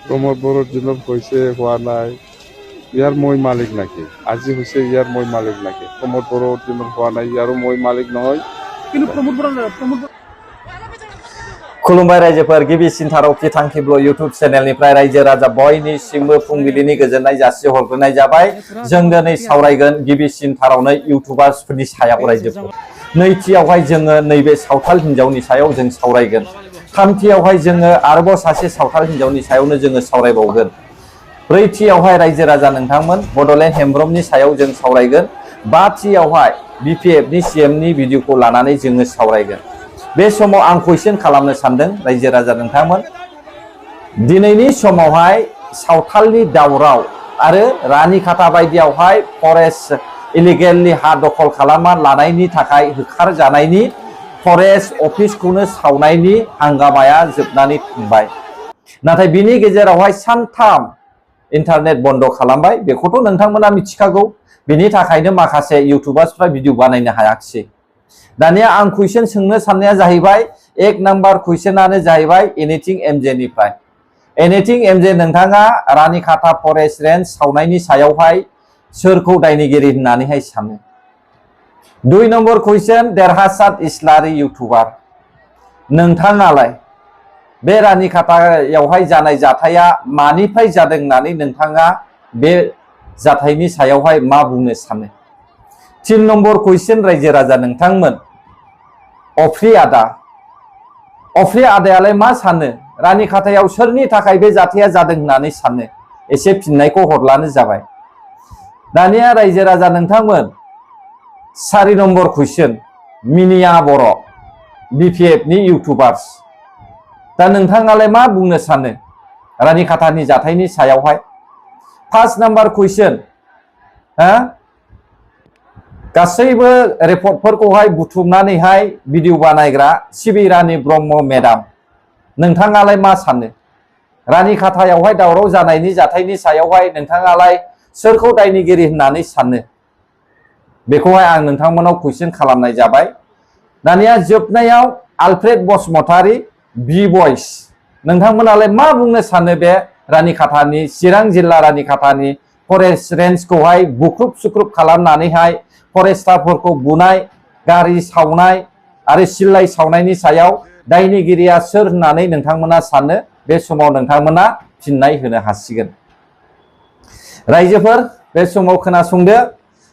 প্রমোদ বড়োর জন্য কইছে হওয়া নাই ইয়ার মই মালিক নাকি আজি হয়েছে ইয়ার মই মালিক নাকি প্রমোদ বড়োর জন্য হওয়া নাই ইয়ারও মই মালিক নহয় কিন্তু প্রমোদ खुलुमबाय रायजोफोर गिबिसिन थारावखि थांखिब्ल' इउटुब चेनेलनिफ्राय रायजो राजा बयनिसिमबो फुंबिलिनि गोजोननाय जासिहरग्रोनाय जाबाय। जों दिनै सावरायगोन गिबिसिन थारावनो इउटुबार्सफोरनि सायाव रायजोफोर। नैथियावहाय जोङो नैबे सावथाल हिनजावनि सायाव जों सावरायगोन। थामथियावहाय जोङो आरोबाव सासे सावथाल हिनजावनि सायावनो जोङो सावरायबावगोन। ब्रैथियावहाय रायजो राजा नोंथांमोन बड'लेण्ड हेमब्रमनि सायाव जों सावरायगोन। बाथियावहाय बिपिएफनि सीएमनि भिडिअखौ लानानै जोङो सावरायगोन। बे समाव आं कुइसन खालामनो सानदों रायजो राजा नोंथांमोन दिनैनि समावहाय सावथालनि दावराव आरो रानिखाता बायदियावहाय फरेस्ट इलिगेलनि हा दखल खालामना लानायनि थाखाय होखार जानायनि फरेस्ट अफिसखौनो सावनायनि हांगामाया जोबनानै थांबाय। नाथाय बिनि गेजेरावहाय सानथाम इन्टारनेट बन्द खालामबाय बेखौथ' नोंथांमोना मिथिखागौ। बिनि थाखायनो माखासे इउटुबार्सफ्रा भिडिअ बानायनो हायाखिसै। दानिया आं कुइसन सोंनो साननाया जाहैबाय एक नाम्बार कुइसनानो जाहैबाय एनिथिं एमजे निफ्राय। एनिथिं एमजे नोंथाङा रानिखाता फरेस्ट रेन्ज सावनायनि सायावहाय सोरखौ दायनिगिरि होननानैहाय सानो? 2 नम्बर कुइसन देरहासात इस्लारि इउटुबार नोंथाङालाय बे रानिखातायावहाय जानाय जाथाया मानिफ्राय जादों होननानै नोंथाङा बे जाथायनि सायावहाय मा बुंनो सानो? 3 नम्बर कुइसन रायजो राजा नोंथांमोन अफ्रि आदायालाय मा सानो रानिखातायाव सोरनि थाखाय बे जाथाया जादों होननानै सानो? एसे फिननायखौ हरब्लानो जाबाय। दानिया रायजो राजा नोंथांमोन 4 नम्बर कुइसन मिनिया बर' बिपिएफनि इउटुबार्स दा नोंथाङालाय मा बुंनो सानो रानिखातानि जाथायनि सायावहाय? 5 नम्बर कुइसन गासैबो रिपर्टफोरखौहाय बुथुमनानैहाय भिडिअ बानायग्रा सिबिरानि ब्रह्म मेडाम नोंथाङालाय मा सानो रानिखातायावहाय दावराव जानायनि जाथायनि सायावहाय नोंथाङालाय सोरखौ दायनिगिरि होननानै सानो? बेखौहाय आं नोंथांमोनाव कुइसन खालामनाय जाबाय। दानिया जोबनायाव आलफ्रेड बसुमतारी बि भइस नोंथांमोनालाय मा बुंनो सानो बे रानिखातानि चिरां जिल्ला रानिखातानि फरेस्ट रेन्जखौहाय बुख्रुब सुख्रुब खालामनानैहाय फरेस्टारफोरखौ बुनाय गारि सावनाय आरो सिल्लाय सावनायनि सायाव दायनिगिरिया सोर होननानै नोंथांमोना सानो? बे समाव नोंथांमोना फिननाय होनो हासिगोन। रायजोफोर बे समाव खोनासंदो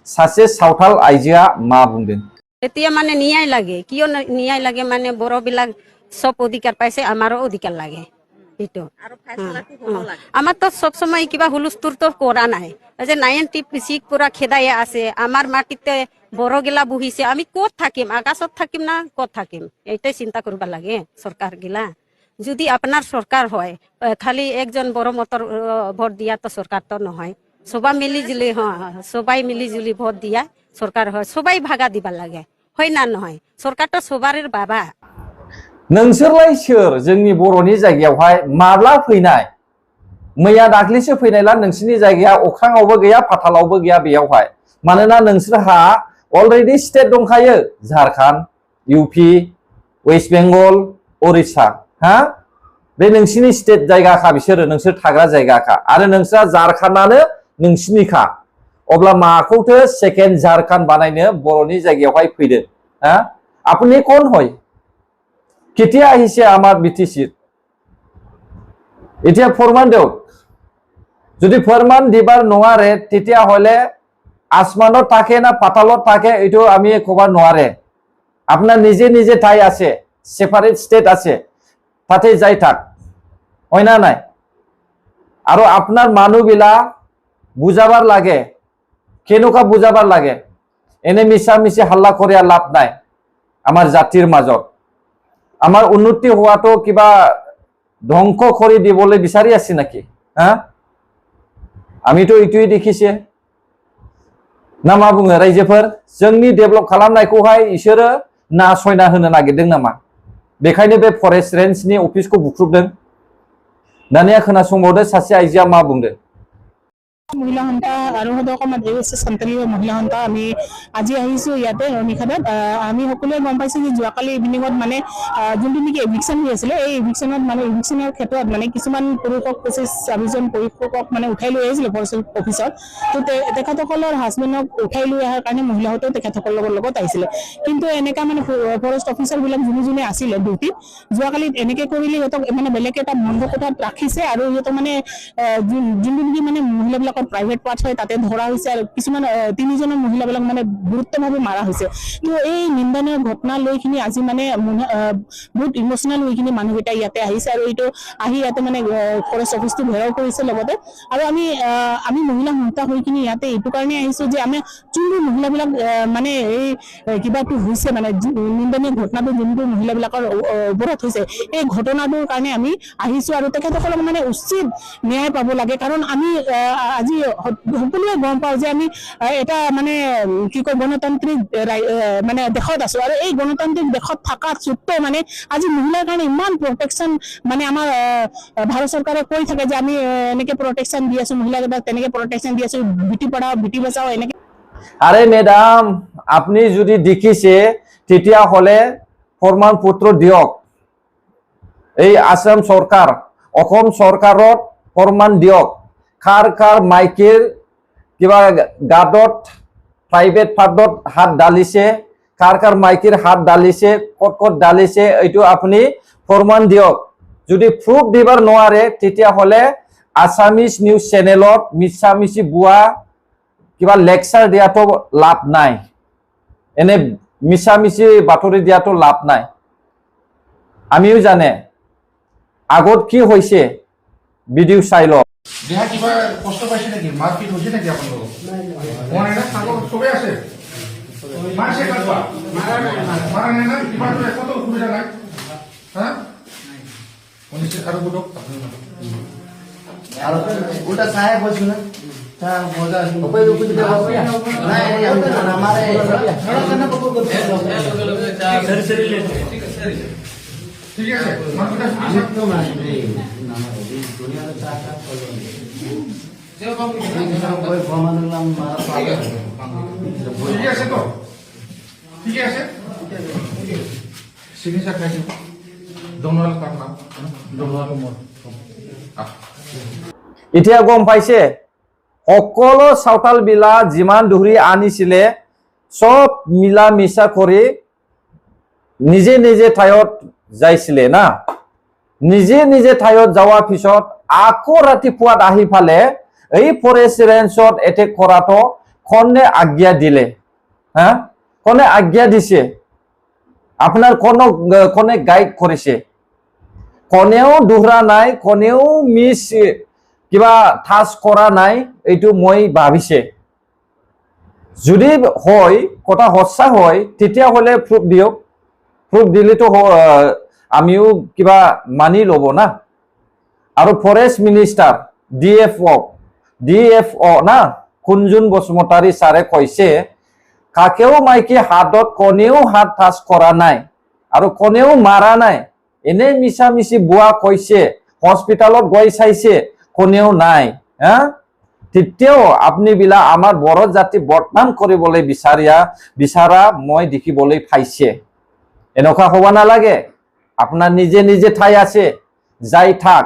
सासे सावथाल आइजोआ मा बुंदों। এতিয়া মানে ন্যায় লাগে কিয় ন্যায় লাগে মানে বড়বিলাক সব অধিকার পাইছে আমারও অধিকার লাগে এইটো আমার তো সব সময় কিবা হুলস্থুল তো করা নাই যে 96 পুরা খেদাই আছে আমার মাটিতে বড় গিলা বহিছে আমি কত থাকিম আকাশত থাকিম না কত থাকিম এইটাই চিন্তা করবা লাগে সরকার গিলা। যদি আপনার সরকার হয় খালি একজন বড় মতর ভোট দিয়া তো সরকার তো নহয় সবাই মিলিজুলি সবাই মিলিজুলি ভোট দিয়া সরকার হয় সবাই ভাগা দিবা লাগে হয় না নহয় সরকার তো সবারের বাবা। नोंसोरलाय सोर जोंनि बर'नि जायगायावहाय माब्ला फैनाय? मैया दाख्लैसो फैनायला नोंसोरनि जायगाया अख्राङावबो गैया फाथालावबो गैया बेयावहाय मानोना नोंसोरहा अलरेडि स्टेट दंखायो झारखंड इउपि वेस्ट बेंगल उरिष्या बे नोंसिनि स्टेट जायगाखा बिसोरो नोंसोर थाग्रा जायगाखा आरो नोंसोरा झारखंडआनो नोंसिनिखा अब्ला माखौथो सेकेन्ड झारखंड बानायनो बर'नि जायगायावहाय फैदों? আপুনি কোন হয়? কেতিয়া আহিছে আমাৰ বিটিচিত? এতিয়া ফৰমান দিয়ক। যদি ফৰমান দিবাৰ নোৱাৰে তেতিয়াহ'লে আসমানত থাকে না পাতালত থাকে এইটো আমি ক'ব নোৱাৰে। আপোনাৰ নিজে নিজে ঠাই আছে সেপাৰেট ষ্টেট আছে তাতে যাই থাক হয় না নাই? আৰু আপোনাৰ মানুহবিলাক বুজাবাৰ লাগে কেনেকুৱা বুজাবাৰ লাগে এনে মিছা মিছি হাল্লা কৰি লাভ নাই। আমাৰ জাতিৰ মাজত আমাৰ উন্নতি হোৱাটো কিবা ধ্বংস কৰি দিবলৈ বিচাৰি আছে নাকি? आमितो इटुई देखिसे ना मा बुङो रायजोफोर जोंनि डेभेलप खालामनायखौहाय इसोरो नासयना होनो नागिरदों नामा? बेखायनो बे फरेस्ट रेन्जनि अफिसखौ बुख्रुबदों। दानिया खोनासंबावदो सासे आइजोआ मा बुंदों। মহিলা সন্থা আৰু সদৌ সমাজ এছ সন্থালীয় মহিলা সন্থা আমি আজি আহিছোঁ ইয়াতে ৰণীখাটত। আমি সকলোৱে গম পাইছোঁ যে যোৱাকালি ইভিনিঙত মানে যোনটো নেকি এভিকশ্যন হৈ আছিলে, এই এভিকশ্যনত মানে এভিকশ্যনৰ ক্ষেত্ৰত মানে কিছুমান পুৰুষক 25-26জন পুৰুষক মানে উঠাই লৈ আহিছিলে ফৰেষ্ট অফিচত। তো তেখেতসকলৰ হাজবেণ্ডক উঠাই লৈ অহাৰ কাৰণে মহিলাহঁতেও তেখেতসকলৰ লগত আহিছিলে। কিন্তু এনেকা মানে ফৰেষ্ট অফিচাৰবিলাক যোনে আছিলে ডিউটিত, যোৱাকালি এনেকৈ কৰিলে সিহঁতক মানে বেলেগ এটা বন্ধ কোঠাত ৰাখিছে আৰু সিহঁতক মানে যোনটো নেকি মানে মহিলাবিলাকৰ প্ৰাইভেট পাৰ্ট হয় তাতে ধৰা হৈছে আৰু কিছুমান 3জনৰ মহিলাবিলাক মানে গুৰুত্বভাৱে মাৰা হৈছে। তো এই নিন্দনীয় ঘটনা লৈ কিনি আজি মানে বহুত ইমোচনেল হৈ কিনি মানুহকেইটা ইয়াতে আহিছে আৰু এইটো আহি ইয়াতে মানে ফৰেষ্ট অফিচটো ঘেৰাও কৰিছে লগতে। আৰু আমি মহিলা সন্থা হৈ কিনি ইয়াতে এইটো কাৰণে আহিছোঁ যে আমি যোনবোৰ মহিলাবিলাক মানে এই কিবাটো হৈছে মানে নিন্দনীয় ঘটনাটো যোনবোৰ মহিলাবিলাকৰ ওপৰত হৈছে, এই ঘটনাটোৰ কাৰণে আমি আহিছোঁ আৰু তেখেতসকলক মানে উচিত ন্যায় পাব লাগে। কাৰণ আমি আজি সকলোৱে গম পাওঁ যে আমি এটা মানে কি কয় গণতান্ত্ৰিক মানে দেশত আছোঁ আৰু এই গণতান্ত্ৰিক দেশত থকা স্বত্বেও মানে আজি মহিলাৰ কাৰণে ইমান প্ৰটেকশ্যন মানে আমাৰ ভাৰত চৰকাৰে কৈ থাকে যে আমি এনেকৈ প্ৰটেকশ্যন দি আছোঁ, মহিলাকেইটাক তেনেকৈ প্ৰটেকশ্যন দি আছোঁ, বেটি পঢ়াও বেটি বচাও এনেকৈ। আরে ম্যাডাম, আপনি যদি দেখিছে তেতিয়াহ'লে প্রমাণ পত্র দিয়ক। এই আসাম সরকার, অসম সরকারত প্রমাণ দিয়ক। কাৰ মাইকীৰ কিবা গাঁতত প্ৰাইভেট পাৰ্টত হাত ডালিছে, কাৰ মাইকীৰ হাত ডালিছে, ক'ত ডালিছে, এইটো আপুনি প্ৰমাণ দিয়ক। যদি প্ৰুফ দিবাৰ নোৱাৰে তেতিয়াহ'লে আছামিজ নিউজ চেনেলত মিছা মিছি বুৱা কিবা লেকচাৰ দিয়াটো লাভ নাই, এনে মিছা মিছি বাতৰি দিয়াটো লাভ নাই। আমিও জানে আগত কি হৈছে ভিডিঅ' চাই লওক। দেহা কিবা কষ্ট পাইছে নেকি? মাৰপিট হৈছে নেকি আপোনালোকক? হোৱা নাই না? তাকো চবেই আছে? মাৰিছে কাৰোবাক? মাৰা নাই না? কিবাটো একোতো অসুবিধা নাই? হা? শুনিছে আৰু বুধক আৰু উল্টা চাহে কৈছো না তা মজা আছে ওপরে উপরে দেব না এই আমারে ঠিক আছে মারপিট তো মানে দুনিয়াতে চাটা করলো ওই ফরমালাম মারা পাবে ঠিক আছে তো? ঠিক আছে? সিগনেচার খাইছো দোনোয়াল কার নাম? দোনোয়াল মোর এতিয়া গম পাইছে সকলো চাউতাল বিলা যিমান ধৰি আনিছিলে সব মিলা মিছা কৰি নিজে নিজে ঠাইত যাইছিলে না। নিজে ঠাইত যাওয়াৰ পিছত আকৌ ৰাতিপুৱাত আহি ফালে এই ফৰেষ্ট ৰেঞ্জত এটেক কৰাটো কোনে আজ্ঞা দিলে? হা, কোনে আজ্ঞা দিছে? আপোনাৰ কোনে গাইড কৰিছে? কোনেও দোহৰা নাই, কোনেও মিছ কিবা ঠাচ কৰা নাই, এইটো মই ভাবিছে। যদি হয় কথা সঁচা হয় তেতিয়াহ'লে প্ৰুফ দিয়ক। প্ৰুফ দিলেতো আমিও কিবা মানি ল'ব না। আৰু ফৰেষ্ট মিনিষ্টাৰ DFO না কুঞ্জুন বসুমতাৰী ছাৰে কৈছে কাকেও মাইকী হাতত কোনেও হাত টাচ কৰা নাই আৰু কোনেও মাৰা নাই, এনে মিছা মিছি বুৱা কৈছে। হস্পিটালত গৈ চাইছে কোনেও নাই। হা, তেতিয়াও আপুনি বিলা আমাৰ বড়ো জাতি বদনাম কৰিবলৈ বিচাৰা মই দেখিবলৈ পাইছে। এনেকুৱা হ'ব নালাগে। আপোনাৰ নিজে ঠাই আছে, যাই থাক।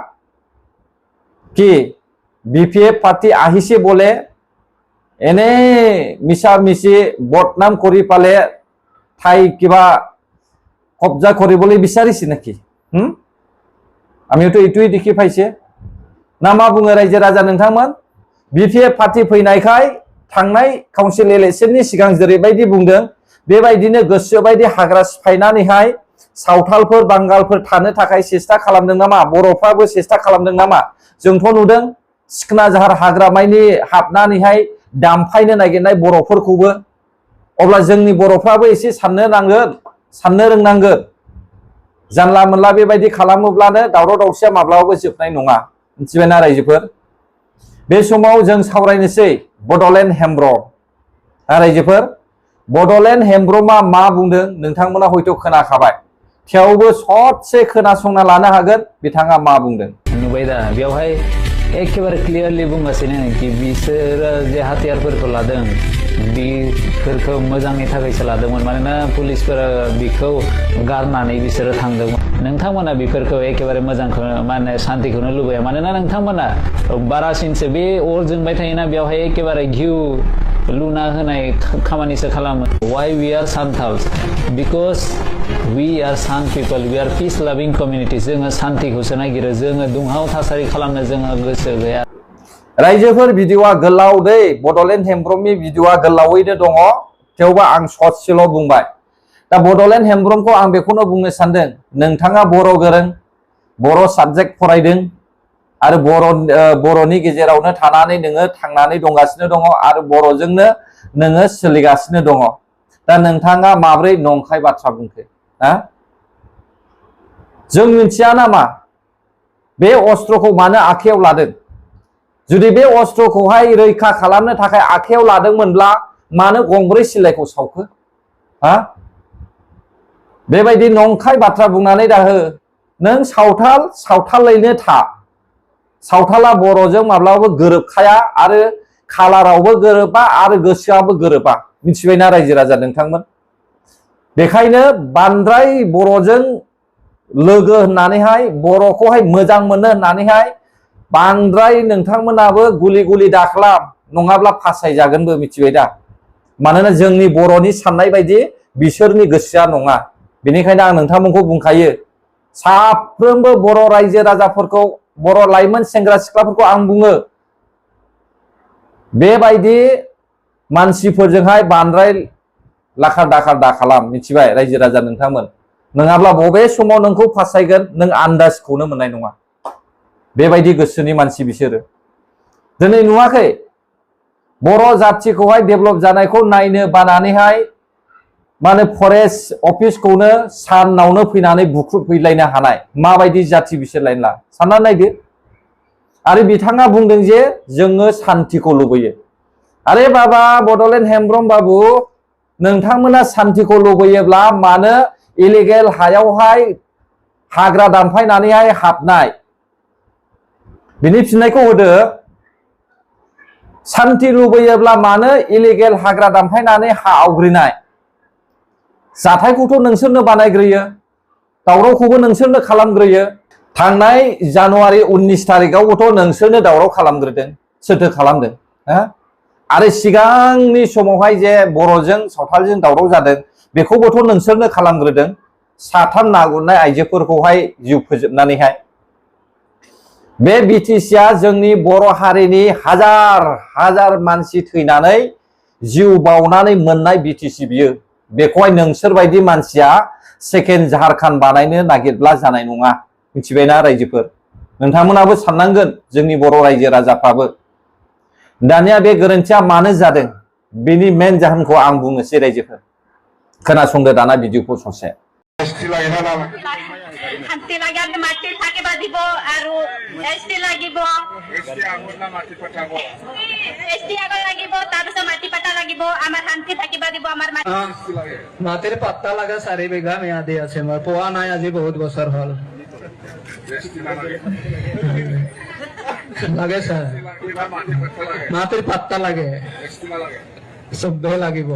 কি BPF পাৰ্টি আহিছে বোলে এনে মিছা মিছি বদনাম কৰি পালে ঠাই কিবা কব্জা কৰিবলৈ বিচাৰিছে নেকি? আমিওতো এইটোৱে দেখি পাইছে না। मा बुङो रायजो राजा नोंथांमोन? BPF पार्टी फैनायखाय थांनाय काउन्सिल इलेक्शननि सिगां जेरैबायदि बुंदों बेबायदिनो गोसो बायदि हाग्रा सिफायनानैहाय सावथालफोर बांगालफोर थानो थाखाय सेस्था खालामदों नामा? बर'फ्राबो सेस्था खालामदों नामा? जोंथ' नुदों सिखना जाहार हाग्रामानि हाबनानैहाय दामफायनो नागिरनाय बर'फोरखौबो। अब्ला जोंनि बर'फ्राबो एसे साननो रोंनांगोन। जानला मोनला बेबायदि खालामोब्लानो दावराव दावसिया माब्लाबाबो जोबनाय नङा। मिथिबायना रायजोफोर? बे समाव जों सावरायनोसै बड'लेण्ड हेमब्रम। रायजोफोर, बड'लेण्ड हेमब्रमा मा बुंदों नोंथांमोना हयथ' खोनाखाबाय, थेवबो ससे खोनासंना लानो हागोन बिथाङा मा बुंदों। नुबाय दा बेवहाय एखेबारे क्लियारलि बुंगासिनो कि बिसोरो जे हाथियारफोरखौ लादों बेफोरखौ मोजांनि थाखायसो लादोंमोन मानोना पुलिसफोरा बिखौ गारनानै बिसोरो थांदोंमोन नोंथांमोना बेफोरखौ एखेबारे मोजांखौ माने शान्तिखौनो लुबैया मानोना नोंथांमोना बारासिनसो बे अर जोंबाय थायोना बेवहाय एखेबारे घिउ लुना होनाय खामानिसो खालामो why we are Santals because we are Sant people we are peace loving community जोङो शान्तिखौसो नागिरो जोङो दुंहाव थासारि खालामनो जोङो गोसो गैया रायजोफोर भिडिअआ गोलाव दै बडलेण्ड हेमब्रमनि भिडिअआ गोलावैनो दङ थेवबो आं ससेल' बुंबाय दा बडलेण्ड हेमब्रमखौ आं बेखौनो बुंनो सानदों नोंथाङा बर' गोरों बर' साबजेक्ट फरायदों आरो बर'नि गेजेरावनो थानानै नोङो थांनानै दंगासिनो दङ आरो बर'जोंनो नोङो सोलिगासिनो दङ दा नोंथाङा माब्रै नंखाय बाथ्रा बुंखो हा जों मिथिया नामा बे अस्त्रखौ मानो आखायाव लादों जुदि बे अस्त्रखौहाय रैखा खालामनो थाखाय आखायाव लादोंमोनब्ला मानो गंब्रै सिलाइखौ सावखो हा बेबायदि नंखाय बाथ्रा बुंनानै दाहो नों सावथालैनो था सावथाला बर'जों माब्लाबाबो गोरोबखाया आरो खालारावबो गोरोबा आरो गोसोआबो गोरोबा मिथिबायना रायजो राजा नोंथांमोन बेखायनो बांद्राय बर'जों लोगो होननानैहाय बर'खौहाय मोजां मोनो होननानैहाय बांद्राय नोंथांमोनाबो गुलि दाखालाम नङाब्ला फासायजागोनबो मिथिबाय दा मानोना जोंनि बर'नि साननाय बायदि बिसोरनि गोसोआ नङा बेनिखायनो आं नोंथांमोनखौ बुंखायो साफ्रोमबो बर' रायजो राजाफोरखौ बर' लाइमोन सेंग्रा सिख्लाफोरखौ आं बुङो बेबायदि मानसिफोरजोंहाय बांद्राय लाखार दाखार दा खालाम मिथिबाय रायजो राजा नोंथांमोन नङाब्ला बबे समाव नोंखौ फासायगोन नों आन्दाजखौनो मोननाय नङा बेबायदि गोसोनि मानसि बिसोरो दिनै नुवाखै बर' जाथिखौहाय डेभेलप जानायखौ नायनो बानानैहाय माने फरेस्ट अफिसखौनो सानावनो फैनानै बुख्रुबफैलायनो हानाय माबायदि जाथि बिसोरलायना सानना नायदो आरो बिथाङा बुंदों जे जोङो शान्तिखौ लुबैयो आरे बाबा बडलेण्ड हेमब्रम बाबु नोंथांमोना शान्तिखौ लुबैयोब्ला मानो इलिगेल हायावहाय हाग्रा दानफायनानैहाय हाबनाय बिनि फिननायखौ होदो शान्ति लुबैयोब्ला मानो इलिगेल हाग्रा दानफायनानै हा आवग्रिनाय जाथायखौथ' नोंसोरनो बानायग्रोयो दावरावखौबो नोंसोरनो खालामग्रोयो थांनाय जानुवारि 19 तारिखआवबोथ' नोंसोरनो दावराव खालामग्रोदों सोरथो खालामदों हा आरो सिगांनि समावहाय जे बर'जों सावथालजों दावराव जादों बेखौबोथ' नोंसोरनो खालामग्रोदों 3 ना गुरनाय आइजोफोरखौहाय जिउ फोजोबनानैहाय बे बिटिसिआ जोंनि बर' हारिनि हाजार मानसि थैनानै जिउ बावनानै मोननाय बिटिसि बियो बेखौहाय नोंसोरबायदि मानसिया सेकेन्ड झारखान्ड बानायनो नागिरब्ला जानाय नङा मिथिबायना रायजोफोर नोंथांमोनाबो साननांगोन जोंनि बर' रायजो राजाफ्राबो दानिया बे गोरोन्थिया मानो जादों बेनि मेन जाहोनखौ आं बुंनोसै रायजोफोर खोनासंदो दाना भिडिअखौ ससे শান্তি লাগে আর মাটি থাকিবা দিব আৰু এসটি লাগিব এসটি আগৰ লাগিব তাৰপিছত মাটি পাতা লাগিব আমাৰ শান্তি থাকিবা দিব আমাৰ মাটিৰ পাত্তা লাগা 4 বিঘা ম্যাদি আছে মই পোৱা নাই আজি বহুত বছৰ হ'ল লাগে স্যার মাটির পাত্তা লাগে সবে লাগিব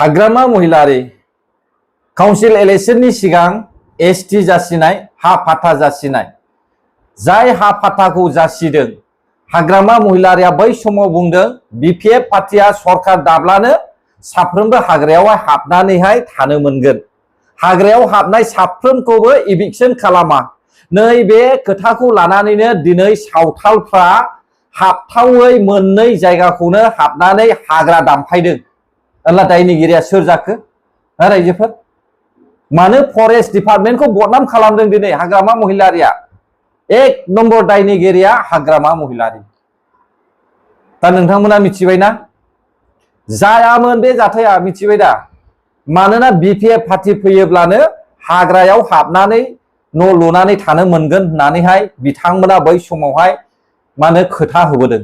हाग्रामा महिलारि काउन्सिल इलेक्शननि सिगां एसटि जासिनाय हा फाथा जासिनाय जाय हा फाथाखौ जासिदों हाग्रामा महिलारिया बै समाव बुंदों बिपिएफ पार्टिया सरकार दाब्लानो साफ्रोमबो हाग्रायावहाय हाबनानैहाय थानो मोनगोन हाग्रायाव हाबनाय साफ्रोमखौबो इभिक्सन खालामा नैबे खोथाखौ लानानैनो दिनै सावथालफ्रा हाबथावै मोननै जायगाखौनो हाबनानै हाग्रा दानफायदों अल्ला दायनिगिरिया सोर जाखो रायजोफोर मानो फरेस्ट डिपार्टमेन्टखौ बदनाम खालामदों दिनै हाग्रामा महिलारिया 1 नम्बर दायनिगिरिया हाग्रामा महिलारि दा नोंथांमोना मिथिबायना जायामोन बे जाथाया मिथिबाय दा मानोना बिपिएफ पार्टी फैयोब्लानो हाग्रायाव हाबनानै न' लुनानै थानो मोनगोन होननानैहाय बिथांमोना बै समावहाय मानो खोथा होबोदों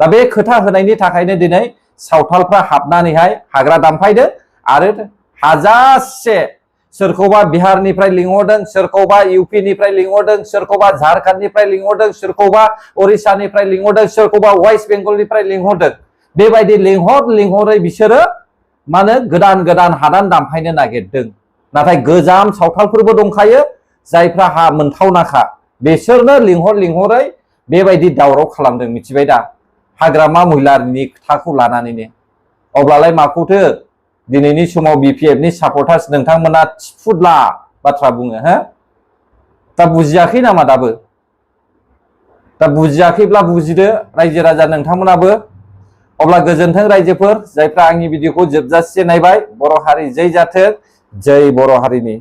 दा बे खोथा होनायनि थाखायनो दिनै सावथालफ्रा हाबनानैहाय हाग्रा दानफायदों आरो हाजासे सोरखौबा बिहारनिफ्राय लिंहरदों, सोरखौबा इउपिनिफ्राय लिंहरदों, सोरखौबा झारखंडनिफ्राय लिंहरदों, सोरखौबा ओरिसानिफ्राय लिंहरदों, सोरखौबा वेस्ट बेंगलनिफ्राय लिंहरदों। बेबायदि लिंहरै बिसोरो माने गोदान गोदान हादान दानफायनो नागिरदों। नाथाय गोजाम सावथालफोरबो दंखायो जायफ्रा हा मोनथावनाखा, बिसोरनो लिंहरै बेबायदि दावराव खालामदों, मिथिबाय दा? हाग्रामा महिलारिनि खोथाखौ लानानैनो। अब्लालाय माखौथो दिनैनि समाव बिपिएफनि सापर्टार्स नोंथांमोना थिफुदला बाथ्रा बुङो, हो? दा बुजियाखै नामा दाबो? दा बुजियाखैब्ला बुजिदो रायजो राजा नोंथांमोनाबो। अब्ला गोजोन्थों रायजोफोर जायफ्रा आंनि भिडिअखौ जोबजासे नायबाय। बर' हारि जै जाथों, जै बर' हारिनि।